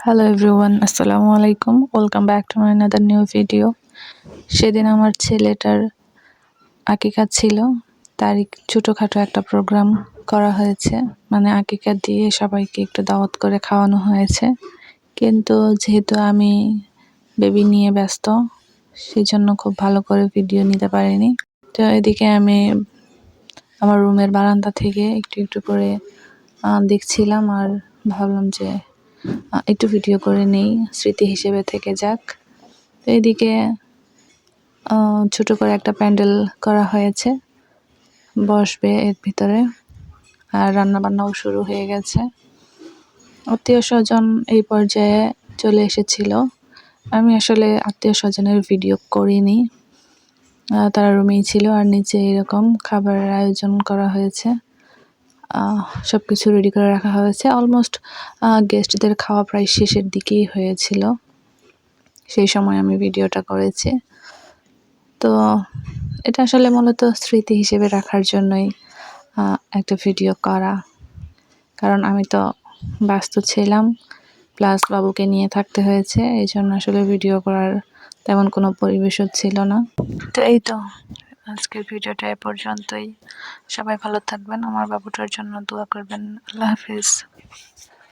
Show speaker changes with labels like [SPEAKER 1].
[SPEAKER 1] Hello everyone, আসসালামু আলাইকুম। Welcome back to my another new video. সেদিন আমার ছেলেটার আকিকা ছিল, তারই ছোটোখাটো একটা প্রোগ্রাম করা হয়েছে। মানে আকিকা দিয়ে সবাইকে একটু দাওয়াত করে খাওয়ানো হয়েছে, কিন্তু যেহেতু আমি বেবি নিয়ে ব্যস্ত, সেই জন্য খুব ভালো করে ভিডিও নিতে পারিনি। তো এদিকে আমি আমার রুমের বারান্দা থেকে একটু একটু করে দেখছিলাম, আর ভাবলাম যে একটু ভিডিও করে নেই, স্মৃতি হিসেবে থেকে যাক। তো এদিকে ছোট করে একটা প্যান্ডেল করা হয়েছে, বসবে এর ভিতরে, আর রান্না বান্নাও শুরু হয়ে গেছে। আত্মীয় স্বজন এই পর্যায়ে চলে এসেছিল। আমি আসলে আত্মীয় স্বজনের ভিডিও করিনি, তারা রুমেই ছিল। আর নিচে এরকম খাবারের আয়োজন করা হয়েছে, সব কিছু রেডি করে রাখা হয়েছে। অলমোস্ট গেস্টদের খাওয়া প্রায় শেষের দিকেই হয়েছিল, সেই সময় আমি ভিডিওটা করেছি। তো এটা আসলে মূলত স্মৃতি হিসেবে রাখার জন্যই একটা ভিডিও করা, কারণ আমি তো ব্যস্ত ছিলাম, প্লাস বাবুকে নিয়ে থাকতে হয়েছে, এই জন্য আসলে ভিডিও করার তেমন কোনো পরিবেশও ছিল না। তো এই তো আজকের ভিডিওটা এ পর্যন্তই। সবাই ভালো থাকবেন, আমার বাবুটার জন্য দোয়া করবেন। আল্লাহ হাফিজ।